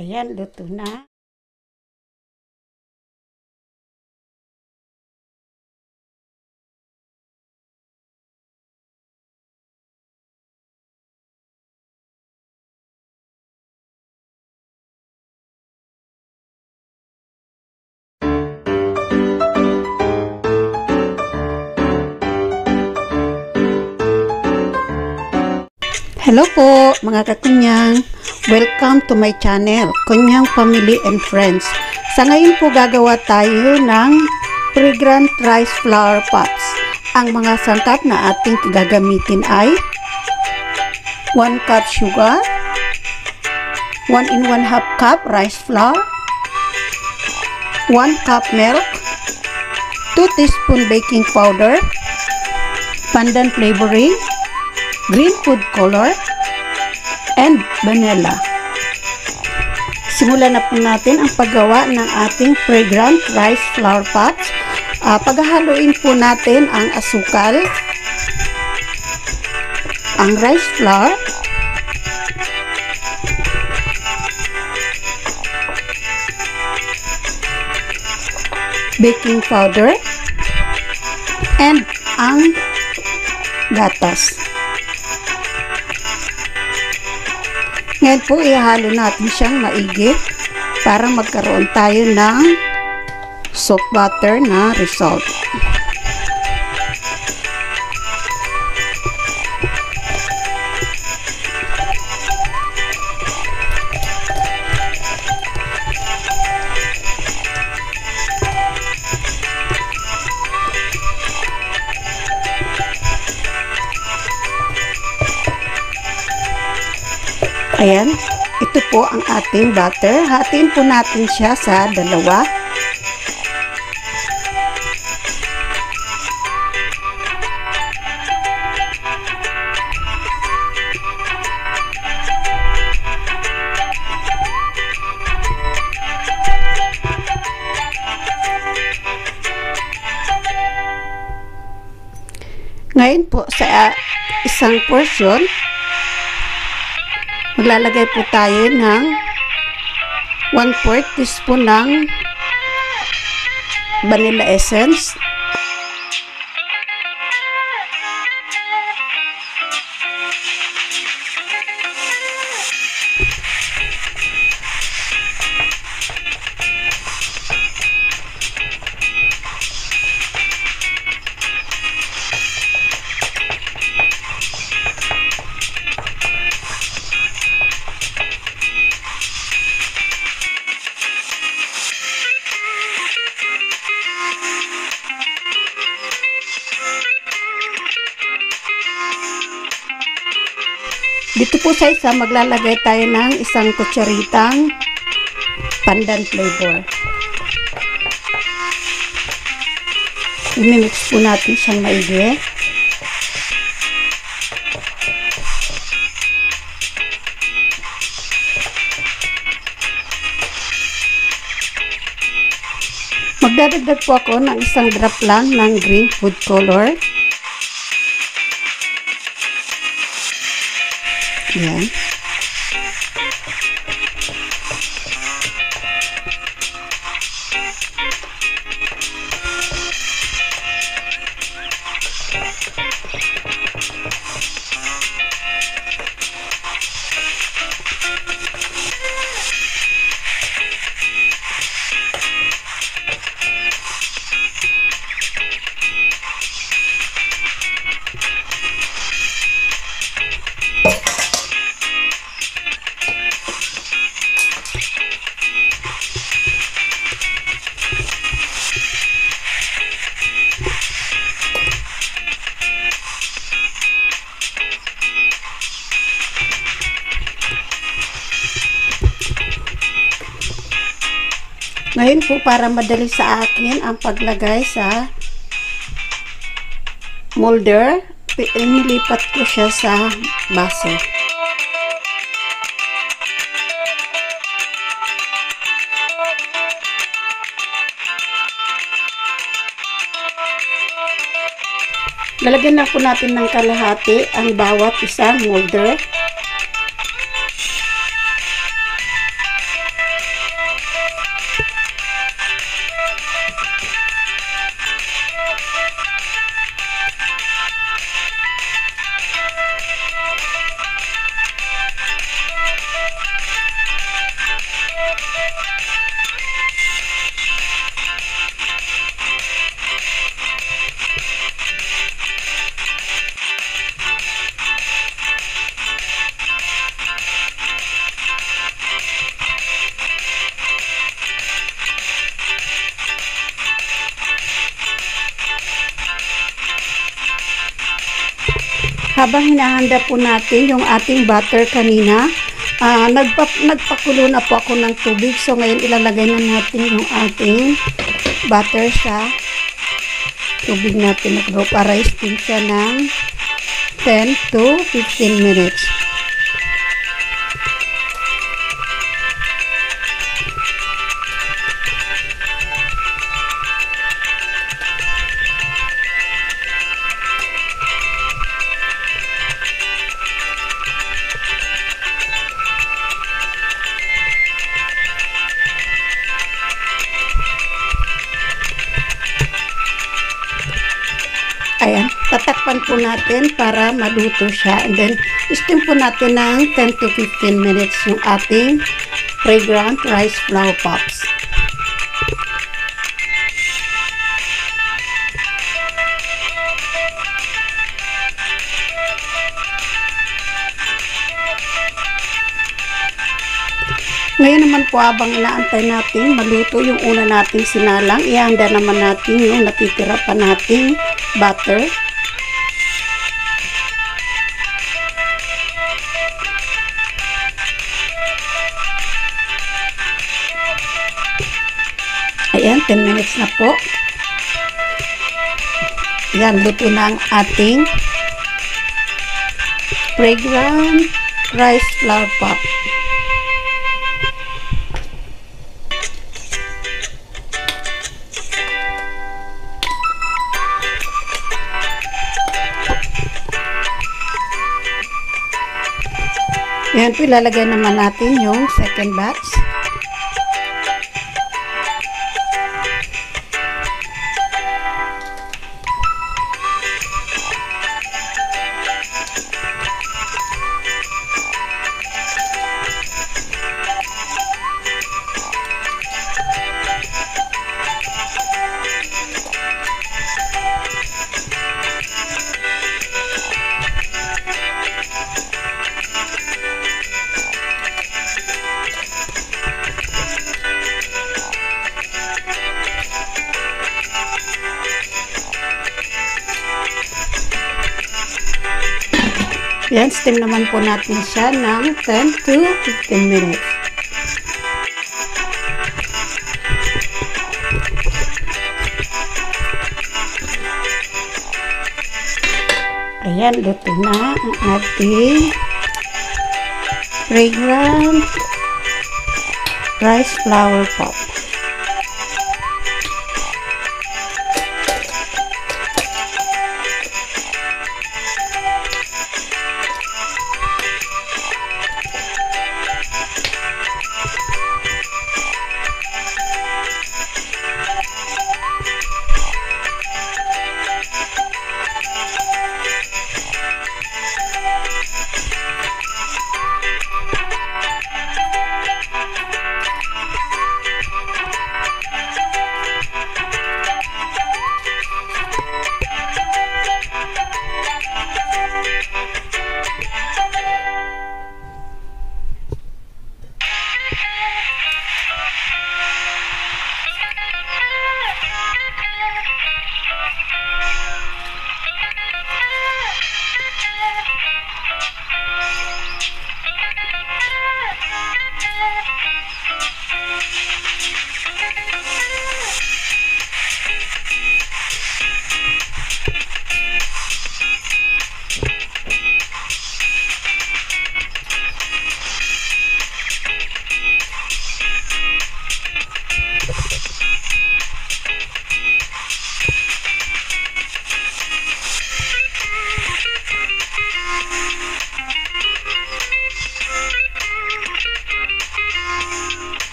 Ayan, luto na. Hello po mga kakunyang, welcome to my channel, Kunyang Family and Friends. Sa ngayon po gagawa tayo ng fragrant rice flower pots. Ang mga sangkap na ating gagamitin ay 1 cup sugar, 1 and 1/2 cup rice flour, 1 cup milk, 2 teaspoon baking powder, pandan flavoring, green food color, and vanilla. Simulan na po natin ang paggawa ng ating fragrant rice flower pots. Paghahaluin po natin ang asukal, ang rice flour, baking powder, and ang gatas. Ngayon po, ihalo natin siyang maigi para magkaroon tayo ng soft butter na result. Ayan, ito po ang ating butter. Hatiin po natin siya sa dalawa. Ngayon po sa isang portion, maglalagay po tayo ng 1/4 teaspoon ng vanilla essence, dito po sa isa maglalagay tayo ng isang kutsaritang pandan flavor. I-mix po natin siyang maigi. Magdadagdag po ako ng isang drop lang ng green food color. Yan. Ngayon po, para madali sa akin ang paglagay sa molder, nilipat ko siya sa base. Lalagyan na po natin ng kalahati ang bawat isang molder. Habang hinahanda po natin yung ating butter kanina, nagpakulo na po ako ng tubig. So ngayon ilalagay na natin yung ating butter sa tubig natin na para steam siya ng 10 to 15 minutes. Ayan, tatakpan po natin para maluto siya. And then, steam po natin ng 10 to 15 minutes yung ating fragrant rice flour pops. Ngayon naman po habang inaantay natin maluto yung una nating sinalang, ihanda naman natin yung natitira pa nating butter. Ayan, 10 minutes na po. Ayan, luto na ang ating fragrant rice flour pop. Yan po, ilalagay naman natin yung second batch. Yan, steam naman po natin siya ng 10 to 15 minutes. Ayan, luto na ang ating fragrant rice flour pop.